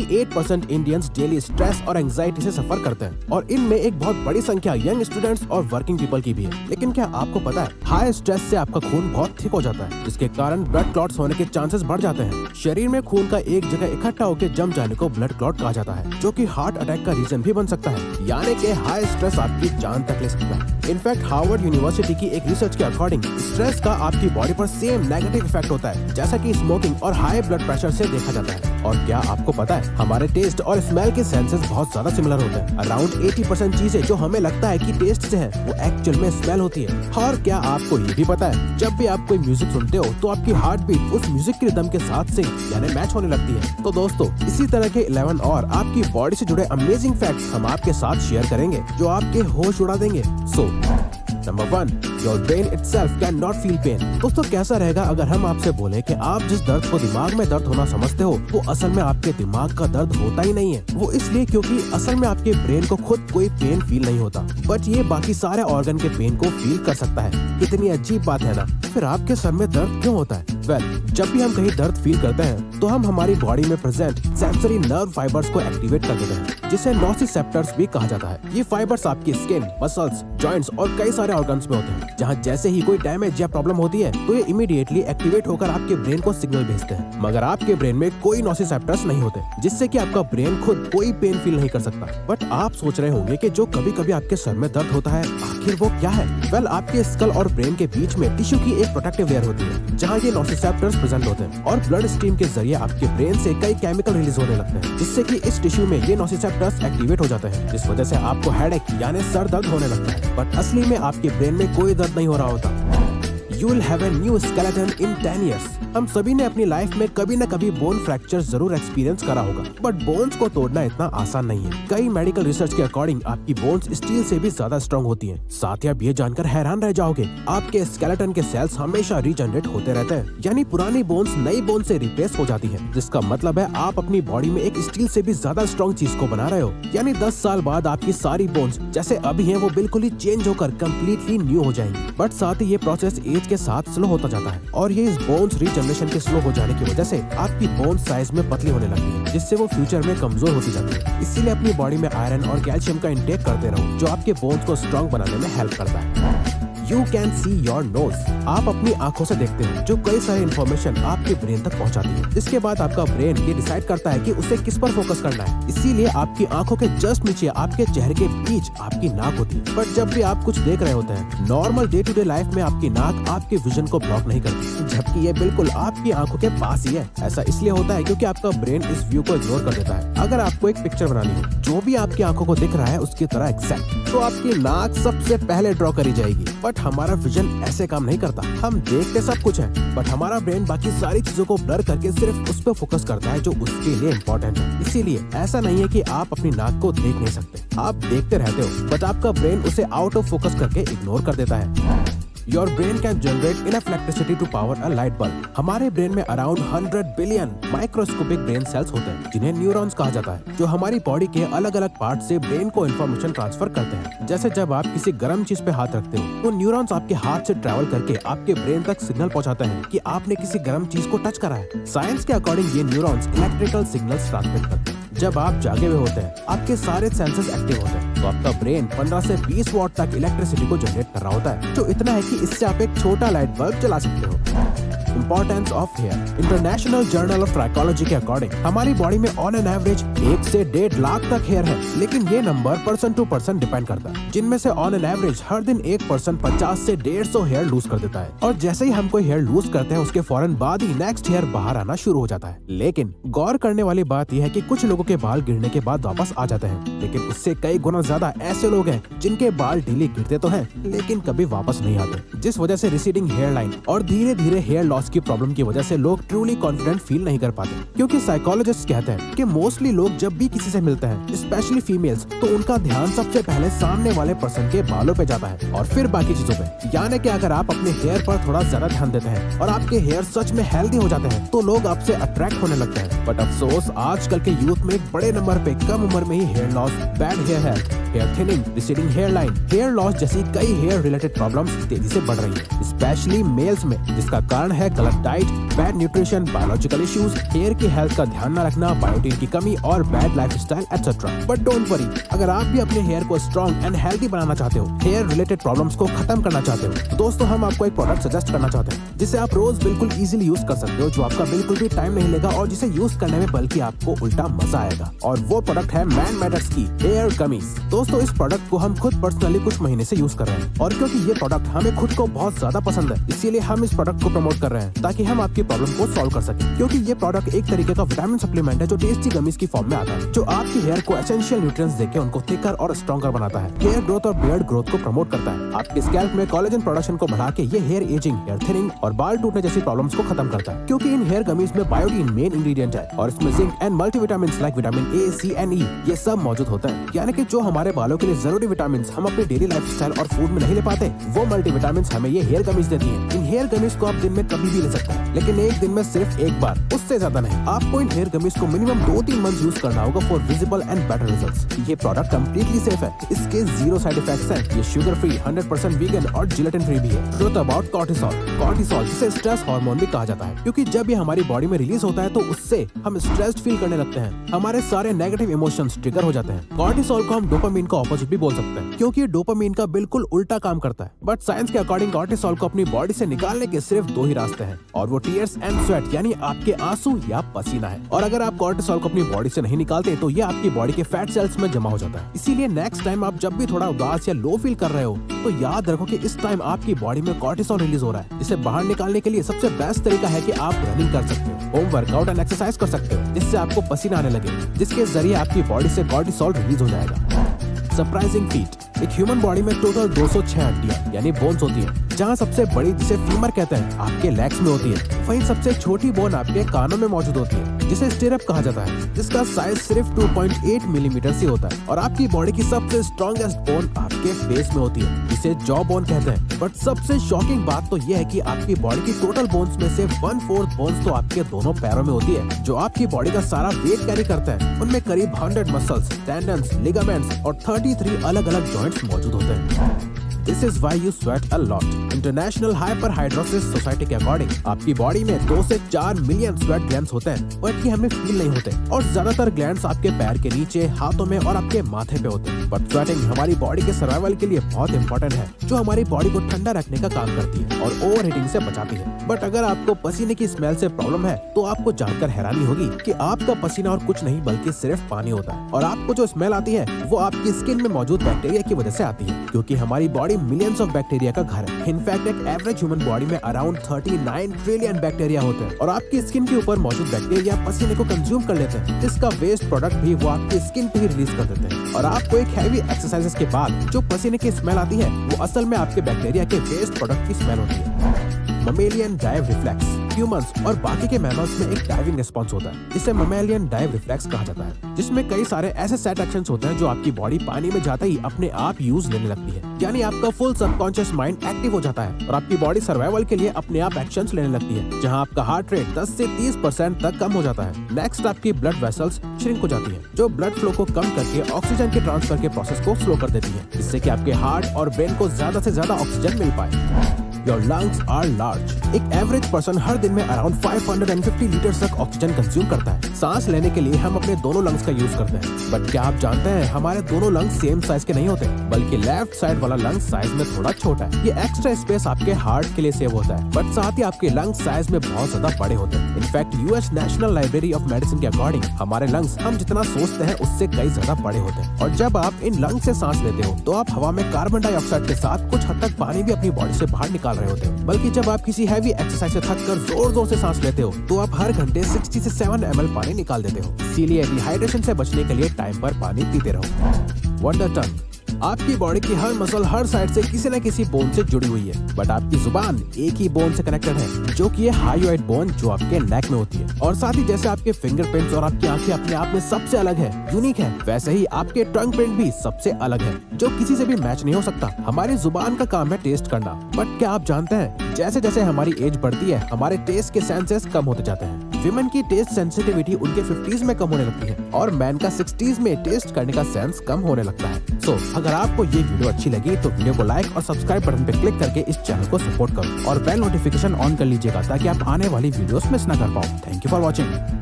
88% Indians daily stress और anxiety से सफर करते हैं और इनमें एक बहुत बड़ी संख्या यंग स्टूडेंट्स और वर्किंग पीपल की भी है। लेकिन क्या आपको पता है, हाई स्ट्रेस से आपका खून बहुत थिक हो जाता है, जिसके कारण ब्लड क्लॉट्स होने के चांसेस बढ़ जाते हैं। शरीर में खून का एक जगह इकट्ठा होकर जम जाने को ब्लड क्लॉट कहा जाता है, जो कि हार्ट अटैक का रीजन भी बन सकता है। यानी कि हाई स्ट्रेस आपकी जान तक ले सकता है। इनफैक्ट हार्वर्ड यूनिवर्सिटी की एक रिसर्च के अकॉर्डिंग स्ट्रेस का आपकी बॉडी पर सेम नेगेटिव इफेक्ट होता है जैसा कि स्मोकिंग और हाई ब्लड प्रेशर से देखा जाता है। और क्या आपको पता है, हमारे टेस्ट और स्मेल के सेंसेस बहुत ज्यादा सिमिलर होते हैं। अराउंड 80% चीजें जो हमें लगता है कि टेस्ट से है, वो एक्चुअल में स्मेल होती है। और क्या आपको ये भी पता है, जब भी आप कोई म्यूजिक सुनते हो तो आपकी हार्ट बीट उस म्यूजिक के रिदम के साथ सिंक यानी मैच होने लगती है। तो दोस्तों, इसी तरह के 11 और आपकी बॉडी से जुड़े अमेजिंग फैक्ट्स हम आपके साथ शेयर करेंगे जो आपके होश उड़ा देंगे। So number 1, your brain itself can not feel pain. दोस्तों, कैसा रहेगा अगर हम आपसे बोले कि आप जिस दर्द को दिमाग में दर्द होना समझते हो, वो असल में आपके दिमाग का दर्द होता ही नहीं है। वो इसलिए क्योंकि असल में आपके ब्रेन को खुद कोई पेन फील नहीं होता, बट ये बाकी सारे ऑर्गन के पेन को फील कर सकता है। कितनी अजीब बात है ना। फिर आपके सर में दर्द क्यों होता है? जब भी हम कहीं दर्द फील करते हैं तो हम हमारी बॉडी में प्रेजेंट सेंसरी नर्व फाइबर्स को एक्टिवेट कर देते हैं, जिसे नोसिसेप्टर्स भी कहा जाता है। ये फाइबर्स आपकी स्किन, मसल्स, जॉइंट्स और कई सारे ऑर्गन्स में होते हैं, जहाँ जैसे ही कोई डैमेज या प्रॉब्लम होती है तो ये इमीडिएटली एक्टिवेट होकर आपके ब्रेन को सिग्नल भेजते हैं। मगर आपके ब्रेन में कोई नोसिसेप्टर्स नहीं होते, जिससे कि आपका ब्रेन खुद कोई पेन फील नहीं कर सकता। बट आप सोच रहे होंगे कि जो कभी कभी आपके सर में दर्द होता है, आखिर वो क्या है? आपके स्कल और ब्रेन के बीच में टिश्यू की एक प्रोटेक्टिव लेयर होती है, जहाँ ये नोसिसेप्टर्स प्रेजेंट होते हैं और ब्लड स्ट्रीम के जरिए आपके ब्रेन से कई केमिकल रिलीज होने लगते हैं, जिससे कि इस टिश्यू में ये नोसिसेप्टर्स एक्टिवेट हो जाते हैं, जिस वजह से आपको हेडेक यानी सर दर्द होने लगता है। बट असली में आपके ब्रेन में कोई दर्द नहीं हो रहा होता। You will have a new skeleton in 10 years. हम सभी ने अपनी लाइफ में कभी न कभी बोन फ्रैक्चर जरूर एक्सपीरियंस करा होगा, बट बोन्स को तोड़ना इतना आसान नहीं है। कई मेडिकल रिसर्च के अकॉर्डिंग आपकी बोन्स स्टील से भी ज्यादा स्ट्रॉन्ग होती हैं। साथ ही आप ये जानकर हैरान रह जाओगे, आपके स्केलेटन के सेल्स हमेशा रीजनरेट होते रहते हैं, यानी पुरानी बोन्स नई बोन से रिप्लेस हो जाती है, जिसका मतलब है आप अपनी बॉडी में एक स्टील से भी ज्यादा स्ट्रॉन्ग चीज को बना रहे हो। यानी 10 साल बाद आपकी सारी बोन्स जैसे अभी हैं वो बिल्कुल ही चेंज होकर कम्प्लीटली न्यू हो जाएंगी। बट साथ ही ये प्रोसेस एज के साथ स्लो होता जाता है, और ये इस बोन्स रीजनरेशन के स्लो हो जाने की वजह से आपकी बोन साइज में पतली होने लगती है, जिससे वो फ्यूचर में कमजोर होती जाती है। इसीलिए अपनी बॉडी में आयरन और कैल्शियम का इंटेक करते रहो, जो आपके बोन्स को स्ट्रॉन्ग बनाने में हेल्प करता है। You can see your nose. आप अपनी आंखों से देखते हैं, जो कई सारी इन्फॉर्मेशन आपके ब्रेन तक पहुंचाती है। इसके बाद आपका ब्रेन ये डिसाइड करता है कि उसे किस पर फोकस करना है। इसीलिए आपकी आंखों के जस्ट नीचे आपके चेहरे के बीच आपकी नाक होती है। बट जब भी आप कुछ देख रहे होते हैं, normal day to day life में आपकी नाक आपके विजन को ब्लॉक नहीं करती, जबकि ये बिल्कुल आपकी आंखों के पास ही है। ऐसा इसलिए होता है क्योंकि आपका ब्रेन इस व्यू को इग्नोर कर देता है। अगर आपको एक पिक्चर बनानी हो जो भी आपकी आंखों को दिख रहा है उसकी तरह एग्जैक्ट, तो आपकी नाक सबसे पहले ड्रॉ करी जाएगी। बट हमारा विजन ऐसे काम नहीं करता। हम देखते सब कुछ है, बट हमारा ब्रेन बाकी सारी चीजों को ब्लर करके सिर्फ उस पर फोकस करता है जो उसके लिए इम्पोर्टेंट है। इसीलिए ऐसा नहीं है कि आप अपनी नाक को देख नहीं सकते, आप देखते रहते हो, बट आपका ब्रेन उसे आउट ऑफ फोकस करके इग्नोर कर देता है। Your brain can generate enough electricity to power a light bulb. हमारे ब्रेन में around 100 billion microscopic brain cells होते हैं, जिन्हें न्यूरॉन्स कहा जाता है, जो हमारी बॉडी के अलग अलग पार्ट से ब्रेन को इन्फॉर्मेशन ट्रांसफर करते हैं। जैसे जब आप किसी गर्म चीज पे हाथ रखते हो, तो न्यूरॉन्स आपके हाथ से ट्रैवल करके आपके ब्रेन तक सिग्नल पहुंचाते हैं कि आपने किसी गर्म चीज को टच करा है। साइंस के अकॉर्डिंग ये न्यूरॉन्स इलेक्ट्रिकल सिग्नल्स ट्रांसमिट करते हैं। जब आप जागे हुए होते हैं, आपके सारे सेंसेस एक्टिव होते हैं, तो आपका ब्रेन 15 से 20 वॉट तक इलेक्ट्रिसिटी को जनरेट कर रहा होता है, जो इतना है कि इससे आप एक छोटा लाइट बल्ब चला सकते हो। Importance of hair. International journal of trichology के अकॉर्डिंग हमारी बॉडी में ऑन एन एवरेज 1 से 1.5 लाख तक हेयर है, लेकिन ये number person to person depend करता है, जिनमें से ऑन एन एवरेज हर दिन एक पर्सन 50 से 150 हेयर लूज कर देता है। और जैसे ही हम कोई हेयर लूज करते हैं, उसके फौरन बाद ही नेक्स्ट हेयर बाहर आना शुरू हो जाता है। लेकिन गौर करने वाली बात यह है कि कुछ लोगों के बाल गिरने के बाद वापस आ जाते हैं, लेकिन उससे कई गुना ज्यादा ऐसे लोग हैं जिनके बाल डेली गिरते तो हैं, लेकिन कभी वापस नहीं आते, जिस वजह से रिसीडिंग हेयर लाइन और धीरे धीरे हेयर लॉस की प्रॉब्लम की वजह से लोग ट्रूली कॉन्फिडेंट फील नहीं कर पाते। क्योंकि साइकोलॉजिस्ट कहते हैं कि मोस्टली लोग जब भी किसी से मिलते हैं, स्पेशली फीमेल्स, तो उनका ध्यान सबसे पहले सामने वाले पर्सन के बालों पे जाता है और फिर बाकी चीजों पे। यानी कि अगर आप अपने हेयर पर थोड़ा ज्यादा ध्यान देते हैं और आपके हेयर सच में हेल्दी हो जाते हैं, तो लोग आपसे अट्रैक्ट होने लगते हैं। बट अफसोस आजकल के यूथ में एक बड़े नंबर पे कम उम्र में ही hair loss, bad hair health, hair thinning, receding hair line, hair loss जैसी कई हेयर रिलेटेड प्रॉब्लम्स तेजी से बढ़ रही है, स्पेशली मेल्स में, जिसका कारण है है गलत diet, bad nutrition, biological issues, hair की हेल्थ का ध्यान न रखना, बायोटीन की कमी और bad lifestyle etcetera. But don't worry, अगर आप भी अपने हेयर को स्ट्रॉन्ग एंड हेल्दी बनाना चाहते हो, हेयर रिलेटेड प्रॉब्लम्स को खत्म करना चाहते हो, तो दोस्तों हम आपको एक प्रोडक्ट सजेस्ट करना चाहते हैं जिसे आप रोज बिल्कुल इजीली यूज कर सकते हो, जो आपका बिल्कुल भी टाइम नहीं लेगा और जिसे यूज करने में बल्कि आपको उल्टा मजा आएगा। और वो प्रोडक्ट है मैन मैटर्स की हेयर गमीज। दोस्तों इस प्रोडक्ट को हम खुद पर्सनली कुछ महीने से यूज कर रहे हैं और क्योंकि ये प्रोडक्ट हमें खुद को बहुत ज्यादा पसंद है, इसीलिए हम इस प्रोडक्ट को प्रमोट कर रहे हैं ताकि हम आपकी प्रॉब्लम को सॉल्व कर सकें। क्योंकि ये प्रोडक्ट एक तरीके का विटामिन सप्लीमेंट है जो टेस्टी गमीज की फॉर्म में आता है, जो आपकी हेयर को एसेंशियल न्यूट्रिएंट्स देके उनको थिकर और स्ट्रॉन्गर बनाता है, हेयर ग्रोथ और बियर्ड ग्रोथ को प्रमोट करता है, आपके स्कैल्प में कोलेजन प्रोडक्शन को बढ़ा के ये हेयर एजिंग, हेयर थिनिंग और बाल टूटने जैसी प्रॉब्लम्स को खत्म करता है। क्योंकि इन हेयर गमीज में बायोटीन मेन इंग्रेडिएंट है और इसमें zinc and multivitamins like vitamin A, C and E ये सब मौजूद होता है। यानी कि जो हमारे बालों के लिए जरूरी विटामिन हम अपनी डेली लाइफस्टाइल और फूड में नहीं ले पाते, वो मल्टीविटामिन्स हमें ये हेयर गमीज देती हैं। इन हेयर गमीज को आप दिन में कभी भी ले सकते हैं, लेकिन एक दिन में सिर्फ एक बार, उससे ज्यादा नहीं। आपको इन हेयर गमीज को मिनिमम 2-3 मंथ यूज करना होगा for visible and better results. ये प्रोडक्ट कंप्लीटली सेफ है, इसके 0 साइड इफेक्ट्स हैं, ये शुगर फ्री, 100% वीगन और जिलेटिन फ्री भी है। ट्रुथ अबाउट कॉर्टिसोल जिसे स्ट्रेस हार्मोन भी कहा जाता है, क्योंकि जब ये हमारी बॉडी में रिलीज होता है तो उससे हम स्ट्रेस्ड फील करने लगते हैं, हमारे सारे नेगेटिव इमोशंस ट्रिगर हो जाते हैं। कॉर्टिसोल को हम डोपामिन का ऑपोजिट भी बोल सकते हैं, क्योंकि डोपामिन का बिल्कुल उल्टा काम करता है। बट साइंस के अकॉर्डिंग कॉर्टिसोल को अपनी बॉडी से निकालने के सिर्फ 2 ही रास्ते हैं, और वो टीयर्स एंड स्वेट यानी आपके आंसू या पसीना है। और अगर आप कॉर्टिसोल को अपनी बॉडी से नहीं निकालते तो ये आपकी बॉडी के फैट सेल्स में जमा हो जाता है। इसीलिए नेक्स्ट टाइम आप जब भी थोड़ा उदास या लो फील कर रहे हो तो याद रखो कि इस टाइम आपकी बॉडी में कॉर्टिसोल रिलीज हो रहा है। इसे बाहर निकालने के लिए सबसे बेस्ट तरीका है कि आप रनिंग कर सकते हो, होम वर्कआउट एंड एक्सरसाइज कर सकते हो, जिससे आपको पसीना आने लगे, जिसके जरिए आपकी बॉडी से कॉर्टिसोल रिलीज हो जाएगा। सरप्राइजिंग फीट, एक ह्यूमन बॉडी में टोटल 206 हड्डियां यानी बोन्स होती हैं, जहां सबसे बड़ी जिसे फीमर कहते हैं आपके लेग्स में होती है, वहीं सबसे छोटी बोन आपके कानों में मौजूद होती है जिसे स्टिरअप कहा जाता है, जिसका साइज सिर्फ 2.8 मिलीमीटर से होता है। और आपकी बॉडी की सबसे स्ट्रॉन्गेस्ट बोन आपके फेस में होती है, जिसे जॉ बोन कहते हैं। बट सबसे शॉकिंग बात तो यह है कि आपकी बॉडी की टोटल बोन्स में से 1/4 बोन्स तो आपके दोनों पैरों में होती है, जो आपकी बॉडी का सारा वेट कैरी करते हैं। उनमें करीब 100 मसल्स, टेंडन्स, लिगामेंट्स और 33 अलग अलग जॉइंट्स मौजूद होते हैं। This is why you sweat a lot. International hyperhidrosis society के अकॉर्डिंग आपकी बॉडी में 2 से 4 मिलियन स्वेट ग्लैंड्स होते हैं, बट ये हमें फील नहीं होते, और ज्यादातर ग्लैंड्स आपके पैर के नीचे, हाथों में और आपके माथे पे होते हैं। बट स्वेटिंग हमारी बॉडी के सर्वाइवल के लिए बहुत इंपॉर्टेंट है, जो हमारी बॉडी को ठंडा रखने का काम करती है और ओवर हीटिंग से बचाती है। बट अगर आपको पसीने की स्मेल से प्रॉब्लम है तो आपको जानकर हैरानी होगी कि आपका पसीना और कुछ नहीं बल्कि सिर्फ पानी होता है, और आपको जो स्मेल आती है वो आपकी स्किन में मौजूद बैक्टीरिया की वजह से आती है, क्योंकि हमारी बॉडी मिलियंस ऑफ बैक्टीरिया का घर है। इनफैक्ट एक एवरेज ह्यूमन बॉडी में अराउंड 39 ट्रिलियन बैक्टीरिया होते हैं, और आपकी स्किन के ऊपर मौजूद बैक्टीरिया पसीने को कंज्यूम कर लेते हैं, जिसका वेस्ट प्रोडक्ट भी वो आपकी स्किन पे ही रिलीज कर देते हैं। और आपको एक हैवी एक्सरसाइजेस के बाद जो पसीने की स्मेल आती है वो असल में आपके बैक्टीरिया के वेस्ट प्रोडक्ट की स्मेल होती है। ममेलियन डाइव रिफ्लेक्स, ह्यूमंस और बाकी के मैमल्स में एक डाइविंग रिस्पॉन्स होता है, जिसे ममेलियन डाइव रिफ्लेक्स कहा जाता है, जिसमें कई सारे ऐसे सेट एक्शंस होते हैं जो आपकी बॉडी पानी में जाते ही अपने आप यूज लेने लगती है। यानी आपका फुल सबकॉन्शियस माइंड एक्टिव हो जाता है और आपकी बॉडी सर्वाइवल के लिए अपने आप एक्शंस लेने लगती है, जहां आपका हार्ट रेट 10 से 30% तक कम हो जाता है। नेक्स्ट आपकी ब्लड वेसल्स श्रिंक हो जाती है, जो ब्लड फ्लो को कम करके ऑक्सीजन के ट्रांसफर के प्रोसेस को स्लो कर देती है, जिससे कि आपके हार्ट और ब्रेन को ज्यादा से ज्यादा ऑक्सीजन मिल पाए। Your lungs are large. एक एवरेज पर्सन हर दिन में अराउंड 550 लीटर तक ऑक्सीजन कंज्यूम करता है। सांस लेने के लिए हम अपने दोनों लंग्स का यूज करते हैं, बट क्या आप जानते हैं हमारे दोनों लंग्स सेम साइज के नहीं होते, बल्कि लेफ्ट साइड वाला लंग साइज में थोड़ा छोटा है। ये एक्स्ट्रा स्पेस आपके हार्ट के लिए सेव होता है, बट साथ ही आपके लंग्स साइज में बहुत ज्यादा बड़े होते हैं। In fact US national library of medicine के अकॉर्डिंग हमारे लंग्स हम जितना सोचते हैं उससे कई ज्यादा बड़े होते हैं। और जब आप इन लंग्स से सांस लेते हो तो आप हवा में कार्बन डाइऑक्साइड के साथ कुछ हद तक पानी भी अपनी बॉडी से बाहर निकाल रहे होते हैं। बल्कि जब आप किसी हैवी एक्सरसाइज से थक कर जोर जोर से सांस लेते हो तो आप हर घंटे 60 से 7 ml पानी निकाल देते हो। इसीलिए डिहाइड्रेशन से बचने के लिए टाइम पर पानी पीते रहो। वंडर टंग, आपकी बॉडी की हर मसल हर साइड से किसी न किसी बोन से जुड़ी हुई है, बट आपकी जुबान एक ही बोन से कनेक्टेड है, जो कि ये हायोइड बोन जो आपके नेक में होती है। और साथ ही जैसे आपके फिंगरप्रिंट्स और आपकी आंखें अपने आप में सबसे अलग है, यूनिक है, वैसे ही आपके टंग प्रिंट भी सबसे अलग है, जो किसी से भी मैच नहीं हो सकता। हमारी जुबान का काम है टेस्ट करना, बट क्या आप जानते हैं जैसे जैसे हमारी एज बढ़ती है हमारे टेस्ट के सेंसेस कम होते जाते हैं। विमेन की टेस्ट सेंसिटिविटी उनके 50s में कम होने लगती है और मैन का 60s में टेस्ट करने का सेंस कम होने लगता है। सो अगर आपको ये वीडियो अच्छी लगी तो वीडियो को लाइक और सब्सक्राइब बटन पे क्लिक करके इस चैनल को सपोर्ट करो और बेल नोटिफिकेशन ऑन कर लीजिएगा ताकि आप आने वाली वीडियोस मिस ना कर पाओ। Thank you for watching.